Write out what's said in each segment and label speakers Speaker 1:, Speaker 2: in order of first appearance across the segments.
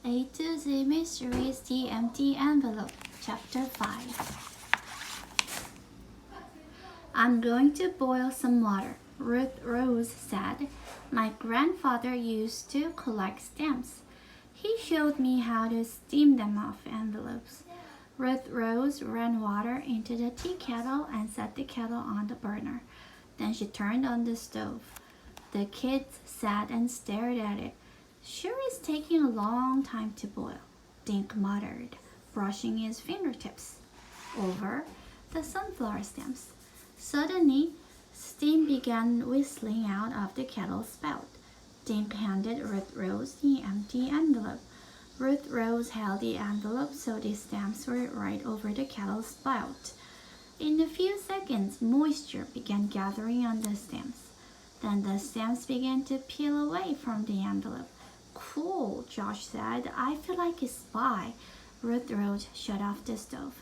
Speaker 1: A to Z Mysteries, The Empty Envelope, Chapter 5. I'm going to boil some water, Ruth Rose said. My grandfather used to collect stamps. He showed me how to steam them off envelopes. Ruth Rose ran water into the tea kettle and set the kettle on the burner. Then she turned on the stove. The kids sat and stared at it. Sure is taking a long time to boil, Dink muttered, brushing his fingertips over the sunflower stems. Suddenly, steam began whistling out of the kettle spout. Dink handed Ruth Rose the empty envelope. Ruth Rose held the envelope so the stamps were right over the kettle spout. In a few seconds, moisture began gathering on the stamps. Then the stamps began to peel away from the envelope. Cool, Josh said. I feel like a spy. Ruth Rose shut off the stove.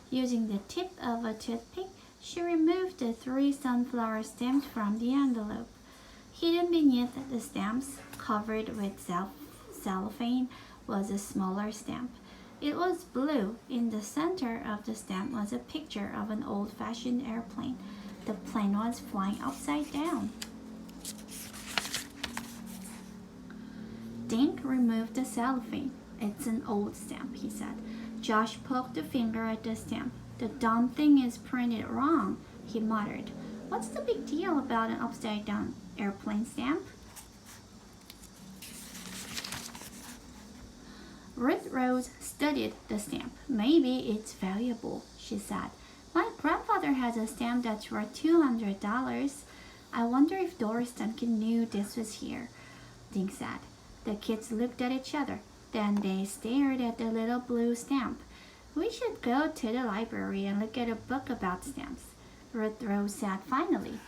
Speaker 1: Using the tip of a toothpick, she removed the 3 sunflower stamps from the envelope. Hidden beneath the stamps, covered with cellophane, was a smaller stamp. It was blue. In the center of the stamp was a picture of an old-fashioned airplane. The plane was flying upside down. Dink removed the cellophane. It's an old stamp, he said. Josh poked a finger at the stamp. The dumb thing is printed wrong, he muttered. What's the big deal about an upside-down airplane stamp? Ruth Rose studied the stamp. Maybe it's valuable, she said. My grandfather has a stamp that's worth $200. I wonder if Doris Duncan knew this was here, Dink said. The kids looked at each other. Then they stared at the little blue stamp. We should go to the library and look at a book about stamps, Ruth Rose said finally.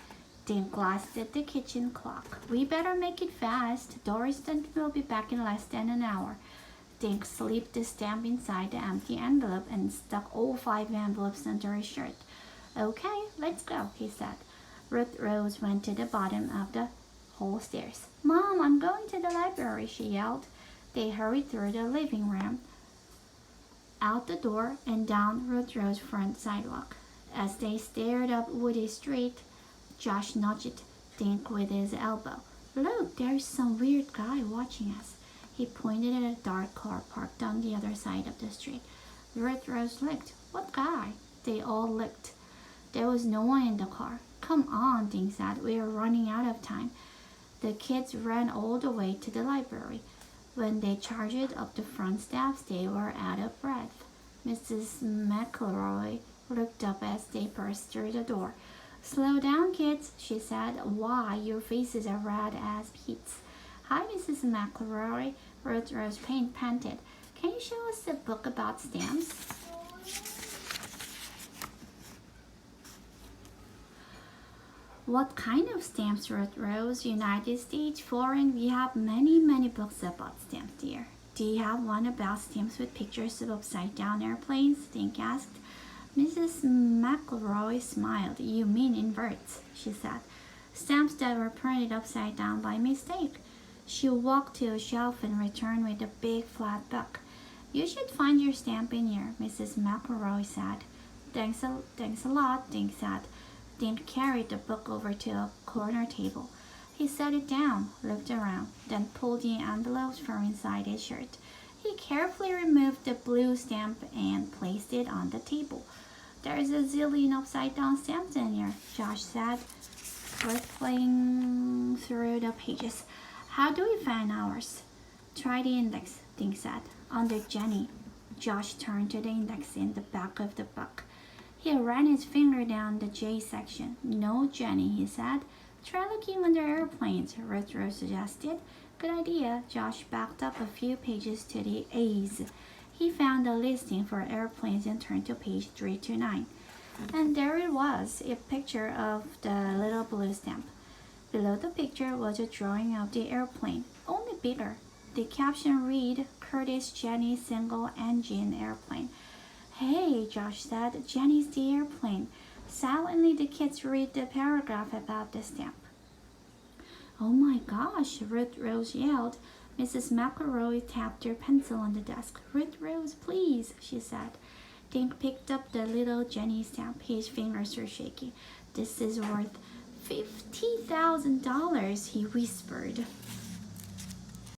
Speaker 1: Dink glanced at the kitchen clock. We better make it fast. Doris Duncan will be back in less than an hour. Dink slipped the stamp inside the empty envelope and stuck all 5 envelopes under his shirt. Okay, let's go, he said. Ruth Rose went to the bottom of the hall stairs. Mom, I'm going to the library, she yelled. They hurried through the living room, out the door, and down Ruth Rose's front sidewalk. As they stared up Woody Street, Josh nudged Dink with his elbow. Look, there's some weird guy watching us. He pointed at a dark car parked on the other side of the street. Ruth Rose looked. What guy? They all looked. There was no one in the car. Come on, Dink said. We are running out of time. The kids ran all the way to the library. When they charged up the front steps, they were out of breath. Mrs. McElroy looked up as they burst through the door. Slow down, kids, she said. Why, your faces are red as beets. Hi, Mrs. McElroy, Ruth Rose panted. Can you show us a book about stamps? What kind of stamps, Ruth Rose? United States, foreign? We have many books about stamps, dear. Do you have one about stamps with pictures of upside-down airplanes? Dink asked. Mrs. McElroy smiled. You mean inverts, she said. Stamps that were printed upside down by mistake. She walked to a shelf and returned with a big flat book. You should find your stamp in here, Mrs. McElroy said. Thanks a lot, Dink said. Dink carried the book over to a corner table. He set it down, looked around, then pulled the envelopes from inside his shirt. He carefully removed the blue stamp and placed it on the table. There's a zillion upside-down stamps in here, Josh said, rippling through the pages. How do we find ours? Try the index, Dink said. Under Jenny. Josh turned to the index in the back of the book. He ran his finger down the J section. No Jenny, he said. Try looking under airplanes, Ruth Rose suggested. Good idea. Josh backed up a few pages to the A's. He found a listing for airplanes and turned to page 329. And there it was, a picture of the little blue stamp. Below the picture was a drawing of the airplane, only bigger. The caption read, Curtis Jenny single-engine airplane. Hey, Josh said, Jenny's the airplane. Silently, the kids read the paragraph about the stamp. Oh my gosh, Ruth Rose yelled. Mrs. McElroy tapped her pencil on the desk. "Red rose, please," she said. Dink picked up the little Jenny stamp. His fingers were shaking. "This is worth $50,000, he whispered.